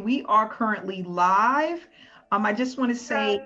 we are currently live. I just want to say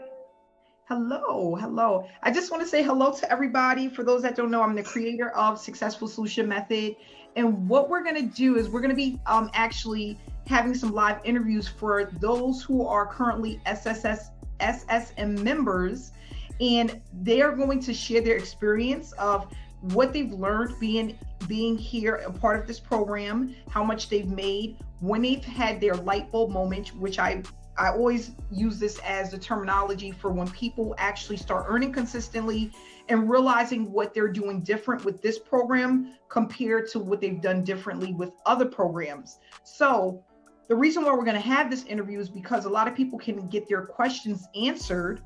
hello. I just want to say hello to everybody. For those that don't know, I'm the creator of Successful Solution Method. And what we're going to do is we're going to be actually having some live interviews for those who are currently SSM members. And they are going to share their experience of what they've learned being here, a part of this program, how much they've made, when they've had their light bulb moment, which I always use this as the terminology for when people actually start earning consistently and realizing what they're doing different with this program compared to what they've done differently with other programs. So the reason why we're going to have this interview is because a lot of people can get their questions answered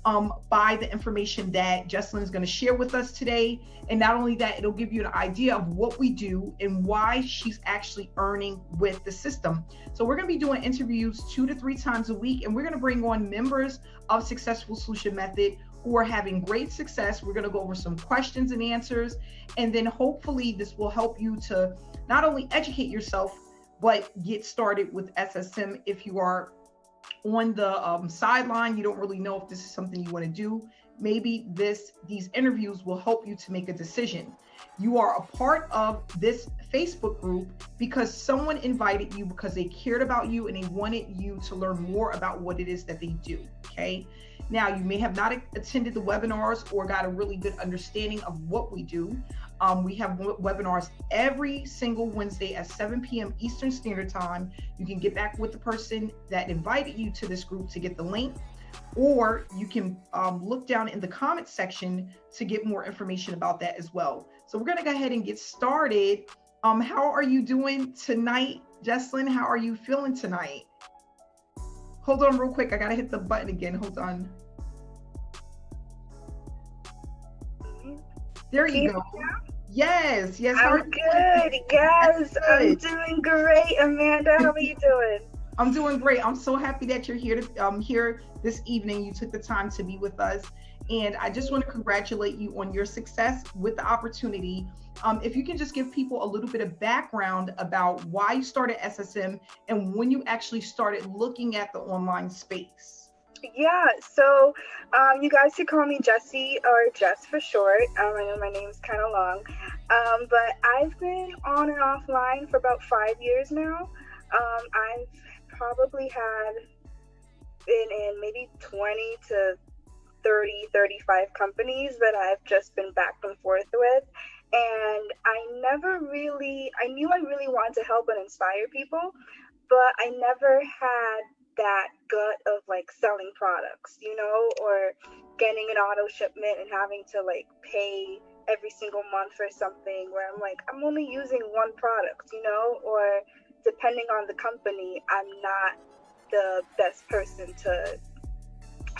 by the information that Jessalyn is going to share with us today. And not only that, it'll give you an idea of what we do and why she's actually earning with the system. So we're going to be doing interviews 2 to 3 times a week, and we're going to bring on members of Successful Solution Method who are having great success. We're going to go over some questions and answers, and then hopefully this will help you to not only educate yourself, but get started with SSM if you are on the sideline. You don't really know if this is something you want to do. Maybe these interviews will help you to make a decision. You are a part of this Facebook group because someone invited you because they cared about you and they wanted you to learn more about what it is that they do. Okay. Now, you may have not attended the webinars or got a really good understanding of what we do. We have webinars every single Wednesday at 7 p.m. Eastern Standard Time. You can get back with the person that invited you to this group to get the link, or you can look down in the comments section to get more information about that as well. So we're going to go ahead and get started. How are you doing tonight, Jessalyn? How are you feeling tonight? Hold on real quick. I got to hit the button again. Hold on. There you go. Yes. I'm good. Yes, I'm doing great. Amanda, how are you doing? I'm doing great. I'm so happy that you're here here this evening. You took the time to be with us, and I just want to congratulate you on your success with the opportunity. If you can just give people a little bit of background about why you started SSM and when you actually started looking at the online space. Yeah, so you guys could call me Jessie or Jess for short. I know my name's kind of long, but I've been on and offline for about 5 years now. I've probably been in maybe 20 to 30, 35 companies that I've just been back and forth with. And I knew I really wanted to help and inspire people, but I never had that gut of like selling products, or getting an auto shipment and having to like pay every single month for something where I'm like, I'm only using one product, or depending on the company, I'm not the best person to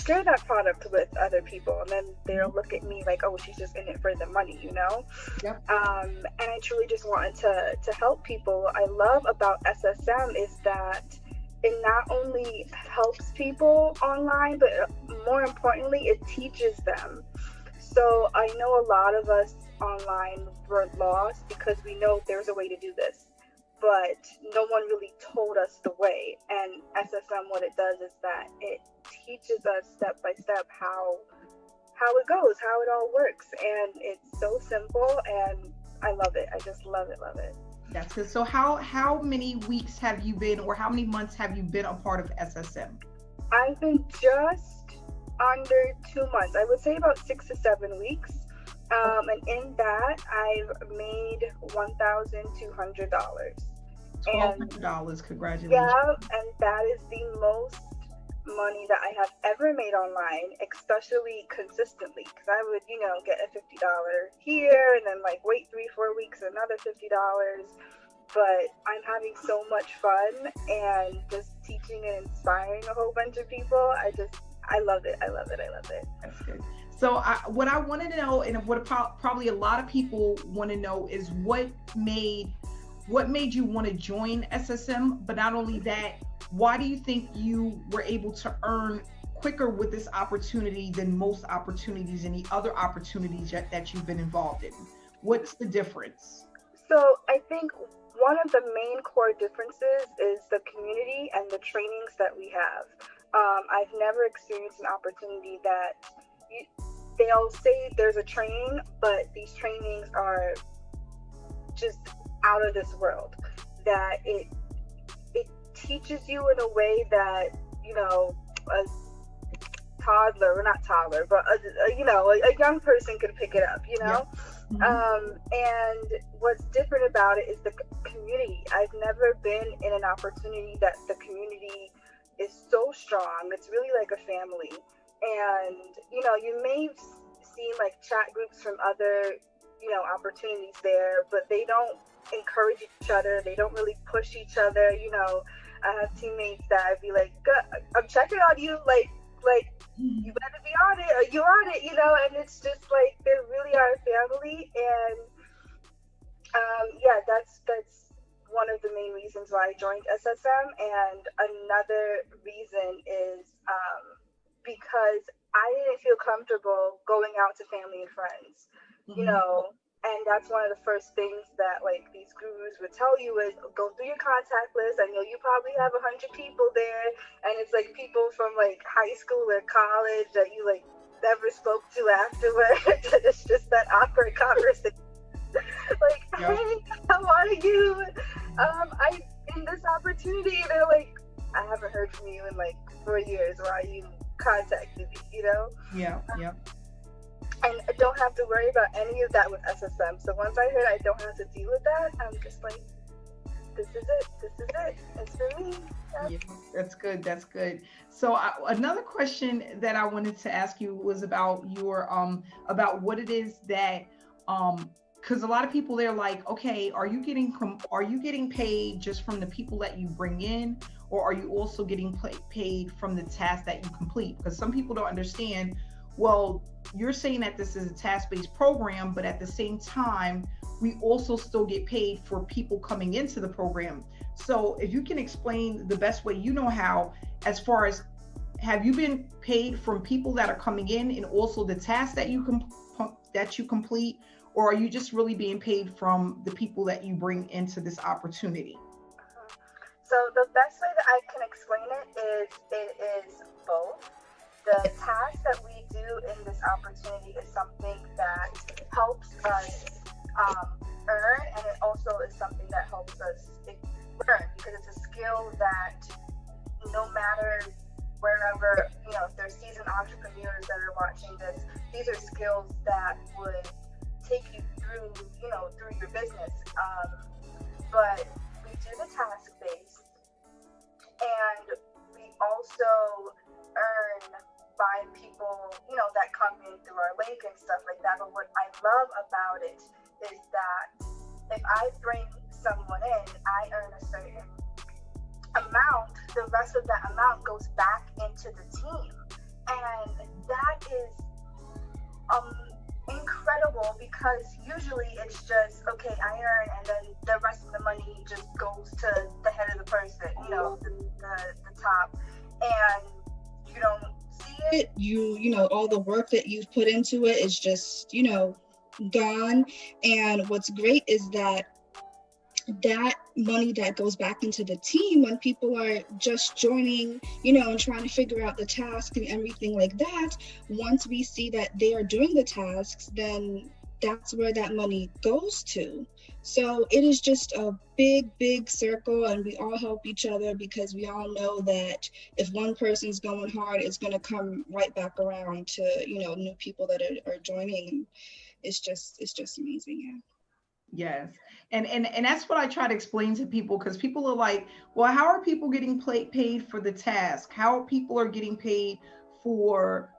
share that product with other people. And then they'll look at me like, oh, she's just in it for the money, Yep. And I truly just wanted to help people. What I love about SSM is that it not only helps people online, but more importantly, it teaches them. So I know a lot of us online were lost because we know there's a way to do this, but no one really told us the way. And SSM, what it does is that it teaches us step by step how it goes, how it all works. And it's so simple, and I love it. I just love it. That's good. So how many weeks have you been, or how many months have you been a part of SSM? I've been just under 2 months. I would say about 6 to 7 weeks. And in that, I've made $1,200. $1,200. Congratulations. Yeah, and that is the most money that I have ever made online, especially consistently, because I would, get a $50 here and then like wait 3-4 weeks, another $50. But I'm having so much fun and just teaching and inspiring a whole bunch of people. I love it. That's good. So what I want to know, and what probably a lot of people want to know, is what made you want to join SSM, but not only that, why do you think you were able to earn quicker with this opportunity than most opportunities and the other opportunities that you've been involved in? What's the difference? So I think one of the main core differences is the community and the trainings that we have. I've never experienced an opportunity that they'll say there's a training, but these trainings are just out of this world. That it teaches you in a way that, you know, a toddler, or not toddler, but a young person could pick it up, you know. Yeah. And what's different about it is the community. I've never been in an opportunity that the community is so strong. It's really like a family. And, you know, you may see like chat groups from other, you know, opportunities there, but they don't encourage each other. They don't really push each other. You know, I have teammates that I'd be like, I'm checking on you, like you better be on it, or you're on it, you know. And it's just like they really are a family. And yeah, that's one of the main reasons why I joined SSM. And another reason is because I didn't feel comfortable going out to family and friends, you know. And that's one of the first things that like these gurus would tell you is go through your contact list. I know you probably have 100 people there, and it's like people from like high school or college that you like never spoke to afterwards. And it's just that awkward conversation. Like, hey, how are you? I in this opportunity. They're like, I haven't heard from you in like 4 years. Why are you contacting me? You know? Yeah. And I don't have to worry about any of that with SSM. So once I heard I don't have to deal with that, I'm just like, this is it. It's for me. Yeah, that's good. So another question that I wanted to ask you was about your about what it is that because a lot of people, they're like, okay, are you getting paid just from the people that you bring in, or are you also getting paid from the tasks that you complete? Because some people don't understand. Well, you're saying that this is a task-based program, but at the same time, we also still get paid for people coming into the program. So if you can explain the best way you know how, as far as, have you been paid from people that are coming in and also the tasks that you complete, or are you just really being paid from the people that you bring into this opportunity? So the best way that I can explain it is both. The task that we do in this opportunity is something that helps us earn, and it also is something that helps us learn, because it's a skill that no matter wherever, you know, if there's seasoned entrepreneurs that are watching this, these are skills that would take you through, you know, through your business. But we do the task-based, and we also earn by people, you know, that come in through our link and stuff like that. But what I love about it is that if I bring someone in, I earn a certain amount. The rest of that amount goes back into the team, and that is incredible, because usually it's just, okay, I earn, and then the rest of the money just goes to the head of the person, you know, the top, and you don't see it. You know, all the work that you've put into it is just, you know, gone. And what's great is that money that goes back into the team when people are just joining, you know, and trying to figure out the task and everything like that, once we see that they are doing the tasks, then that's where that money goes to. So it is just a big circle, and we all help each other, because we all know that if one person's going hard, it's going to come right back around to, you know, new people that are joining. It's just amazing. Yes. And that's what I try to explain to people, because people are like, well, how are people getting paid for the task? How are people getting paid for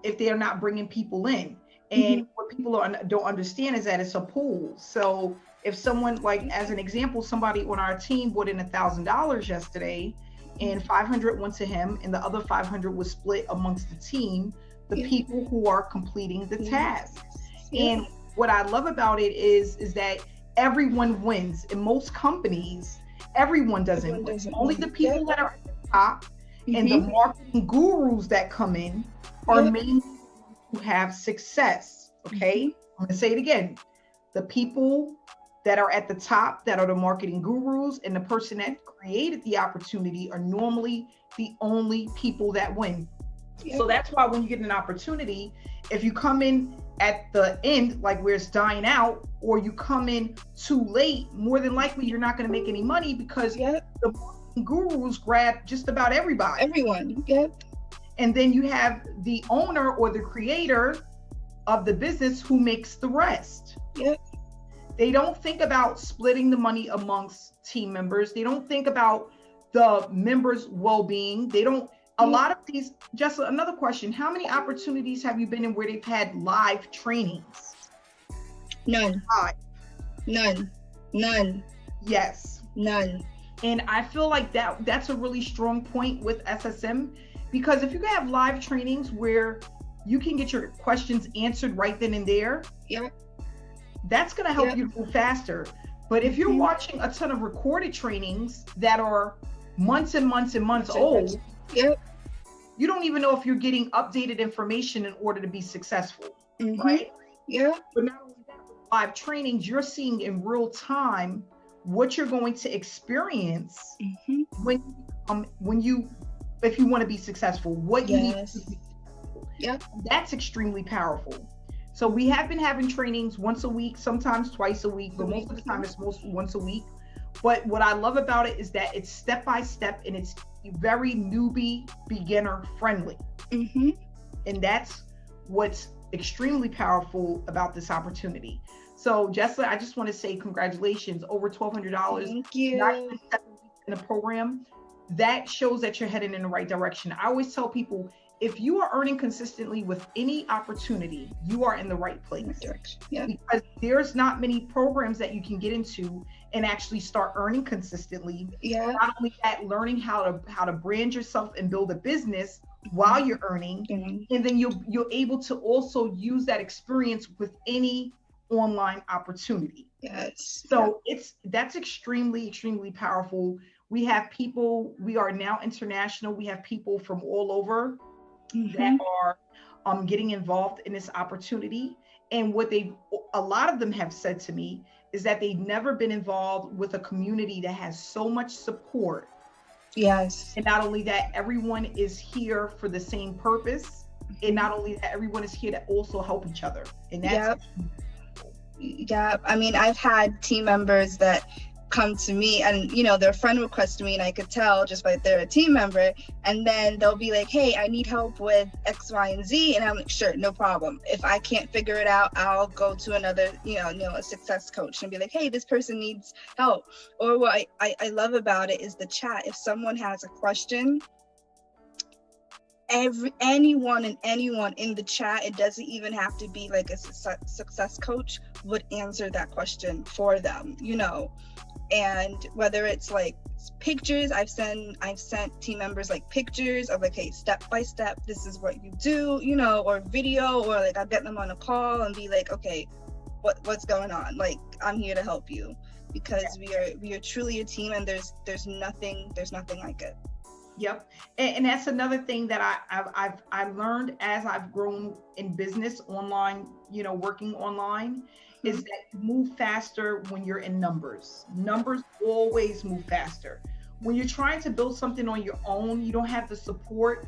if they're not bringing people in? And what people don't understand is that it's a pool. So if someone, like as an example, somebody on our team brought in $1,000 yesterday, and 500 went to him, and the other 500 was split amongst the team, the people who are completing the tasks. And what I love about it is that everyone wins. In most companies, everyone doesn't win. Only the people that are at the top and the marketing gurus that come in are mainly who have success. Okay, I'm gonna say it again. The people that are at the top, that are the marketing gurus, and the person that created the opportunity are normally the only people that win. Yep. So that's why when you get an opportunity, if you come in at the end, like where it's dying out, or you come in too late, more than likely you're not going to make any money, because Yep. the marketing gurus grab just about everybody. Everyone. Yep. And then you have the owner or the creator of the business who makes the rest. Yep. They don't think about splitting the money amongst team members. They don't think about the members' well-being. They don't, a lot of these, just another question, how many opportunities have you been in where they've had live trainings? None. Live. None. Yes. None. And I feel like that's a really strong point with SSM, because if you can have live trainings where you can get your questions answered right then and there, Yep. that's going to help you move faster. But if you're watching a ton of recorded trainings that are months and months and months old, Yep. you don't even know if you're getting updated information in order to be successful, right? Yeah. But not only that, with live trainings, you're seeing in real time what you're going to experience when you if you want to be successful, what you need to be successful. Yep. That's extremely powerful. So we have been having trainings once a week, sometimes twice a week, but most of the time it's mostly once a week. But what I love about it is that it's step by step, and it's very newbie, beginner friendly. And that's what's extremely powerful about this opportunity. So Jessica, I just want to say congratulations, over $1,200. Thank you. Not even 7 weeks in the program. That shows that you're heading in the right direction. I always tell people, if you are earning consistently with any opportunity, you are in the right place. Yeah. Because there's not many programs that you can get into and actually start earning consistently. Yeah. Not only that, learning how to brand yourself and build a business while you're earning, and then you're able to also use that experience with any online opportunity. Yes. So that's extremely, extremely powerful. We have people, we are now international. We have people from all over that are getting involved in this opportunity. And what a lot of them have said to me is that they've never been involved with a community that has so much support. Yes. And not only that, everyone is here for the same purpose. And not only that, everyone is here to also help each other. And that's yeah. I mean, I've had team members that come to me and, you know, their friend requests me, and I could tell just by they're a team member, and then they'll be like, hey, I need help with X, Y, and Z. And I'm like, sure, no problem. If I can't figure it out, I'll go to another, a success coach and be like, hey, this person needs help. Or what I love about it is the chat. If someone has a question, anyone in the chat, it doesn't even have to be like a success coach, would answer that question for them, and whether it's like pictures, I've sent team members like pictures of like, hey, step by step, this is what you do, or video, or like I'll get them on a call and be like, okay, what's going on? Like, I'm here to help you, because we are truly a team, and there's nothing like it. Yep. And that's another thing that I've learned as I've grown in business online, working online, is that you move faster when you're in numbers. Numbers always move faster. When you're trying to build something on your own, you don't have the support,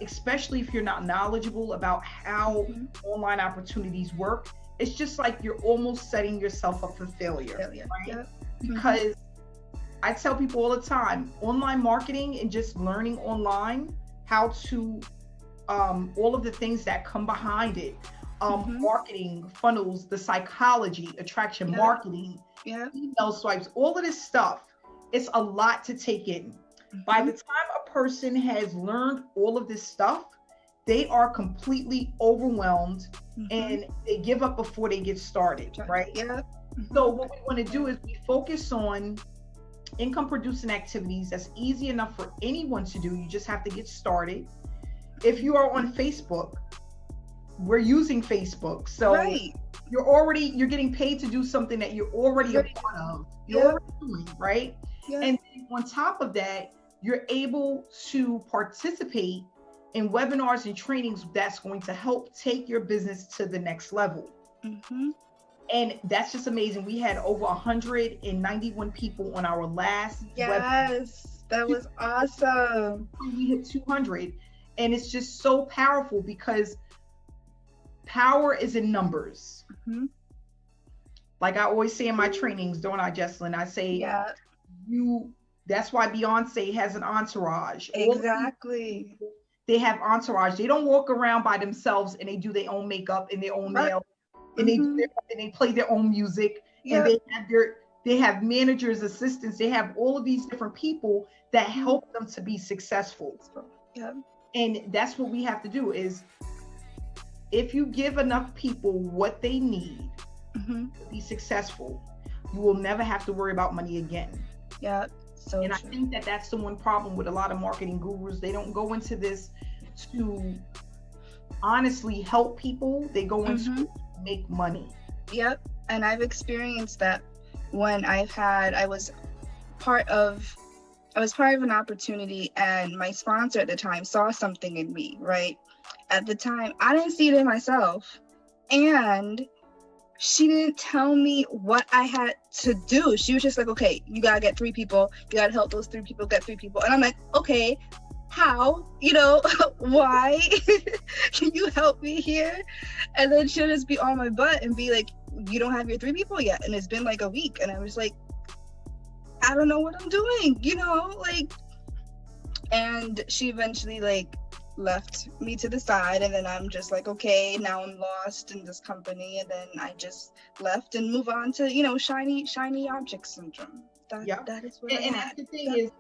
especially if you're not knowledgeable about how online opportunities work. It's just like you're almost setting yourself up for failure. Right? Yep. Because I tell people all the time, online marketing and just learning online how to, all of the things that come behind it, marketing, funnels, the psychology, attraction marketing, email swipes, all of this stuff, it's a lot to take in. By the time a person has learned all of this stuff, they are completely overwhelmed and they give up before they get started, right? Yeah. So what we want to do is we focus on income producing activities that's easy enough for anyone to do. You just have to get started. If you are on Facebook, we're using Facebook, so you're getting paid to do something that you're already a part of, you're already doing, right? And on top of that, you're able to participate in webinars and trainings that's going to help take your business to the next level. And that's just amazing. We had over 191 people on our last web. Yes, that was awesome. We hit 200, and it's just so powerful because power is in numbers. Mhm. Like I always say in my trainings, don't I, Jesselyn? I say, Yeah, that's why Beyonce has an entourage. All of these exactly. they have entourage. They don't walk around by themselves and they do their own makeup and their own Right. nails and they do Mhm. and they play their own music Yep. and they have managers, assistants. They have all of these different people that help them to be successful. Yep. And that's what we have to do is if you give enough people what they need Mhm. to be successful, you will never have to worry about money again. Yep. So And I true. think that that's the one problem with a lot of marketing gurus. They don't go into this to honestly help people. They go into Mhm. it to make money. Yep. And I've experienced that when I was part of an opportunity, and my sponsor at the time saw something in me, right? At the time, I didn't see it in myself. And she didn't tell me what I had to do. She was just like, okay, you gotta get 3 people. You gotta help those 3 people get 3 people. And I'm like, okay, how? Why? Can you help me here? And then she'll just be on my butt and be like, you don't have your 3 people yet. And it's been like a week. And I was like, I don't know what I'm doing, and she eventually left me to the side, and then I'm just like, okay, now I'm lost in this company, and then I just left and move on to shiny object syndrome. That is what I And had. that's the thing is,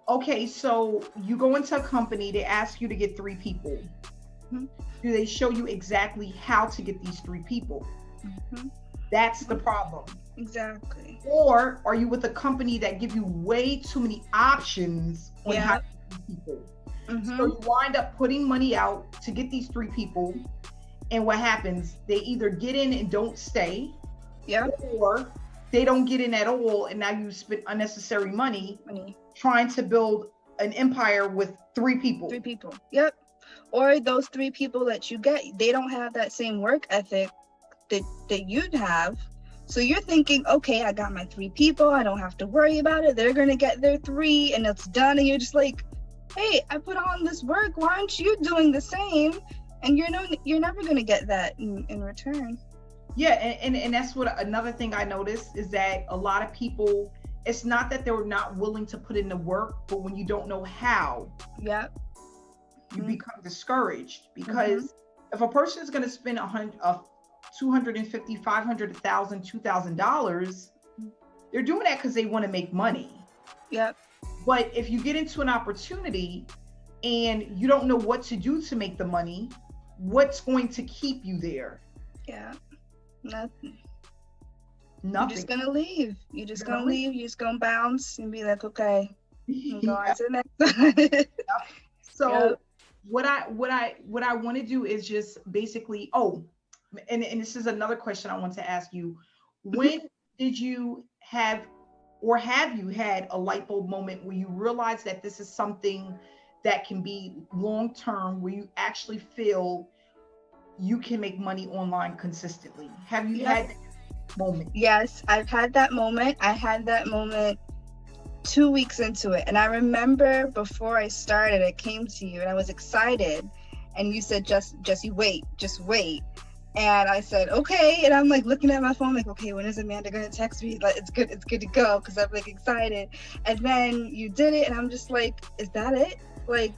okay, so you go into a company, they ask you to get 3 people. Mhm. Do they show you exactly how to get these 3 people? Mhm. That's the problem. Exactly. Or are you with a company that give you way too many options on how to get people? Mhm. So you wind up putting money out to get these 3 people, and what happens? They either get in and don't stay, Yep. or they don't get in at all, and now you spend unnecessary money Money. trying to build an empire with 3 people. 3 people. Yep. Or those 3 people that you get, they don't have that same work ethic that you'd have. So you're thinking, okay, I got my 3 people. I don't have to worry about it. They're going to get their 3 and it's done. And you're just like, hey, I put on this work. Why aren't you doing the same? And you're never going to get that in return. Yeah, and that's what another thing I noticed is that a lot of people, it's not that they're not willing to put in the work, but when you don't know how, Yep. you Mhm. become discouraged, because if a person is going to spend $250, $500, $1,000, $2,000, they're doing that because they want to make money. Yep. But if you get into an opportunity and you don't know what to do to make the money, what's going to keep you there? Yeah. Nothing. Nothing. You're just going to leave. You're just You're going to gonna leave. You're just going to bounce and be like, okay, I'm going Yeah. to the next one. So Yep. what I want to do is just basically, and this is another question I want to ask you. When did you have you had a light bulb moment where you realized that this is something that can be long term, where you actually feel you can make money online consistently? Have you had that moment? Yes, I've had that moment. I had that moment 2 weeks into it. And I remember before I started, I came to you and I was excited. And you said, Jesse, wait, just wait. And I said, okay. And I'm like looking at my phone, like, okay, when is Amanda going to text me? Like, it's good to go, because I'm like excited. And then you did it. And I'm just like, is that it? Like,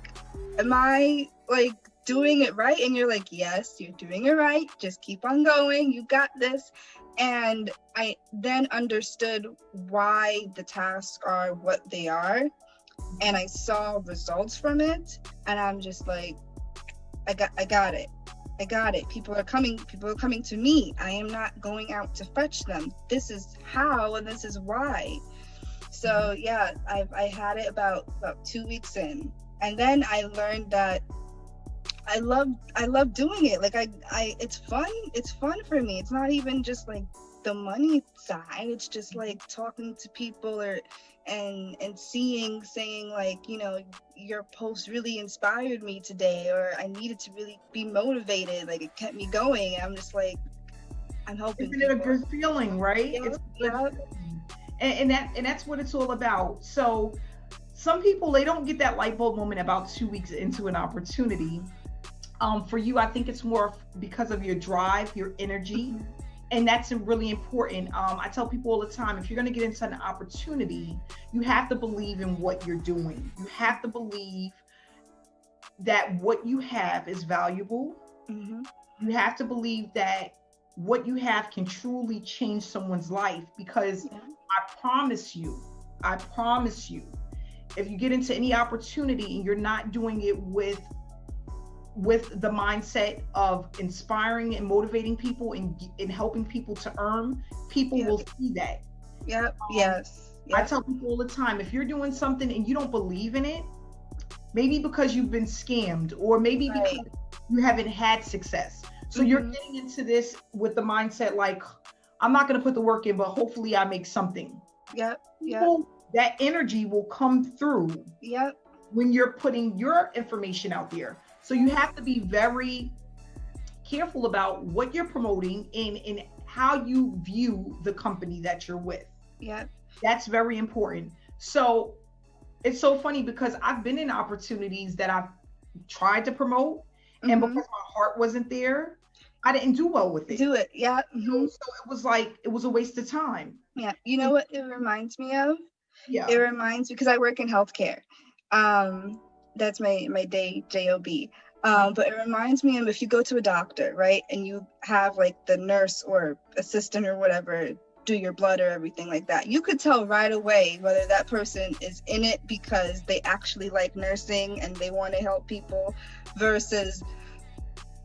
am I like doing it right? And you're like, yes, you're doing it right. Just keep on going. You got this. And I then understood why the tasks are what they are. And I saw results from it. And I'm just like, I got it. I got it. People are coming to me. I am not going out to fetch them. This is how, and this is why. So yeah, I had it about 2 weeks in. And then I learned that I love doing it. Like it's fun. It's fun for me. It's not even just like the money side. It's just like talking to people and saying like, your post really inspired me today, or I needed to really be motivated. Like, it kept me going. I'm just like, I'm helping Isn't it a people. good feeling, right? Yep, It's a good yep. feeling. And that's what it's all about. So some people, they don't get that light bulb moment about 2 weeks into an opportunity. For you, I think it's more because of your drive, your energy, Mhm. and that's really important. I tell people all the time, if you're going to get into an opportunity, you have to believe in what you're doing. You have to believe that what you have is valuable. Mhm. You have to believe that what you have can truly change someone's life, because Yeah. I promise you, if you get into any opportunity and you're not doing it with the mindset of inspiring and motivating people and helping people to earn, people Yep. will see that. Yep. Um, Yes. I Yep. tell people all the time, if you're doing something and you don't believe in it, maybe because you've been scammed, or maybe because Right. you haven't had success. So you're Mhm. getting into this with the mindset like, I'm not going to put the work in, but hopefully I make something. Yep. Yep. People, that energy will come through Yep. when you're putting your information out there. So you have to be very careful about what you're promoting and how you view the company that you're with. Yep. That's very important. So it's so funny because I've been in opportunities that I've tried to promote, and because Mhm. my heart wasn't there, I didn't do well with it. Do it. Yeah. Mhm. So it was like it was a waste of time. Yeah. You know what it reminds me of? It Yeah. reminds, because I work in healthcare. Um, that's my day job. But it reminds me of, if you go to a doctor, right, and you have like the nurse or assistant or whatever do your blood or everything like that, you could tell right away whether that person is in it because they actually like nursing and they want to help people, versus,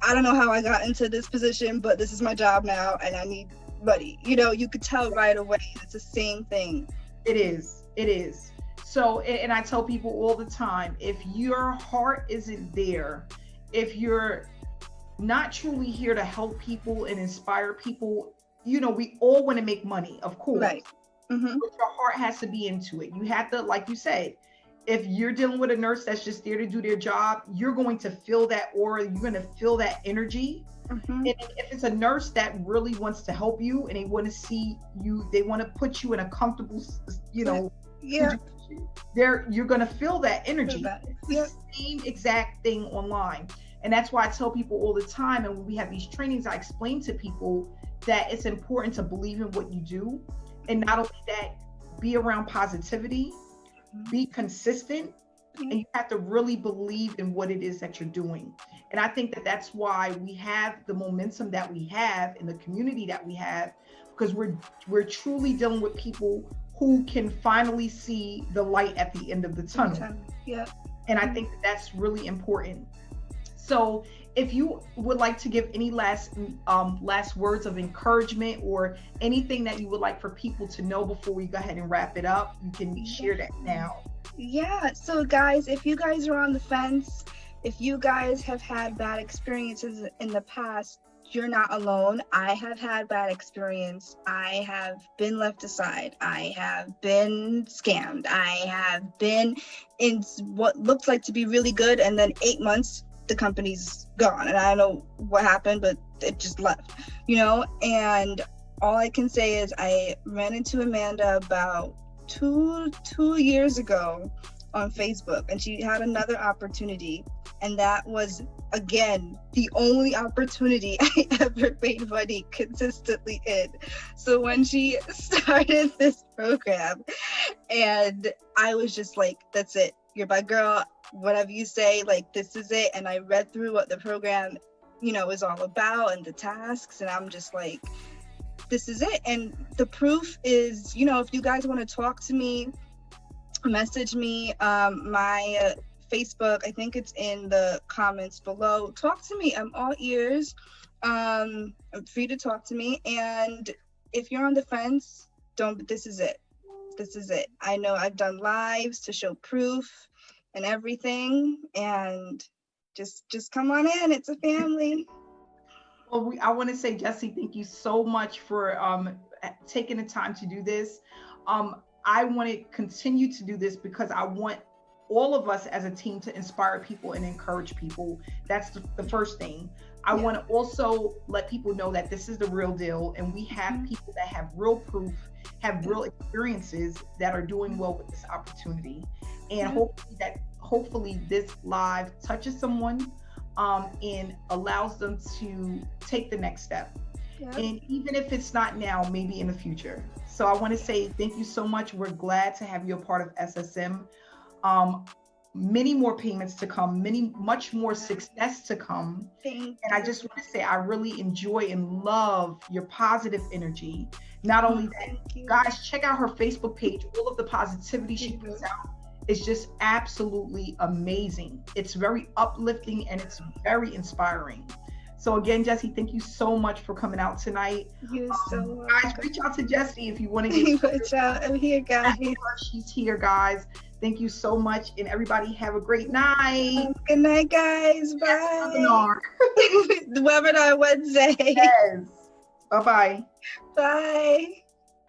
I don't know how I got into this position, but this is my job now and I need money. You could tell right away. It's the same thing. It is. It is. So, and I tell people all the time, if your heart isn't there, if you're not truly here to help people and inspire people, we all want to make money, of course, Right. Mm-hmm. but your heart has to be into it. You have to, like you said, if you're dealing with a nurse that's just there to do their job, you're going to feel that aura, you're going to feel that energy. Mm-hmm. And if it's a nurse that really wants to help you and they want to see you, they want to put you in a comfortable, Yeah. you're going to feel that energy. It's the Yep. same exact thing online. And that's why I tell people all the time, and when we have these trainings, I explain to people that it's important to believe in what you do. And not only that, be around positivity, be consistent, and you have to really believe in what it is that you're doing. And I think that that's why we have the momentum that we have in the community that we have, because we're truly dealing with people who can finally see the light at the end of the tunnel. Yeah. And I think that that's really important. So if you would like to give any last words of encouragement or anything that you would like for people to know before we go ahead and wrap it up, you can share that now. Yeah. So guys, if you guys are on the fence, if you guys have had bad experiences in the past, you're not alone. I have had bad experience. I have been left aside. I have been scammed. I have been in what looked like to be really good, and then 8 months the company's gone, and I don't know what happened, but it just left. And all I can say is I ran into Amanda about two years ago on Facebook, and she had another opportunity, and that was, again, the only opportunity I ever made money consistently in. So when she started this program, and I was just like, that's it, you're my girl, whatever you say, like, this is it. And I read through what the program is all about and the tasks, and I'm just like, this is it. And the proof is, if you guys want to talk to me, message me. My Facebook, I think it's in the comments below. Talk to me. I'm all ears. I'm free to talk to me. And if you're on the fence, this is it. This is it. I know I've done lives to show proof and everything. And just come on in. It's a family. Well, I want to say, Jessie, thank you so much for taking the time to do this. I want to continue to do this because I want all of us as a team to inspire people and encourage people. That's the first thing. I want to also let people know that this is the real deal, and we have people that have real proof, have real experiences that are doing well with this opportunity. And hopefully this live touches someone and allows them to take the next step. And even if it's not now, maybe in the future. So I want to say thank you so much. We're glad to have you a part of SSM. Many more payments to come, much more success to come. And I just want to say I really enjoy and love your positive energy. Not only that, guys, check out her Facebook page. All of the positivity she puts out is just absolutely amazing. It's very uplifting and it's very inspiring. So again, Jessie, thank you so much for coming out tonight. You're so guys, reach out to Jessie if you want to get reach out. I'm here, guys. She's here, guys. Thank you so much, and everybody have a great night. Good night, guys. Bye. The webinar Wednesday. Yes. Bye-bye. Bye.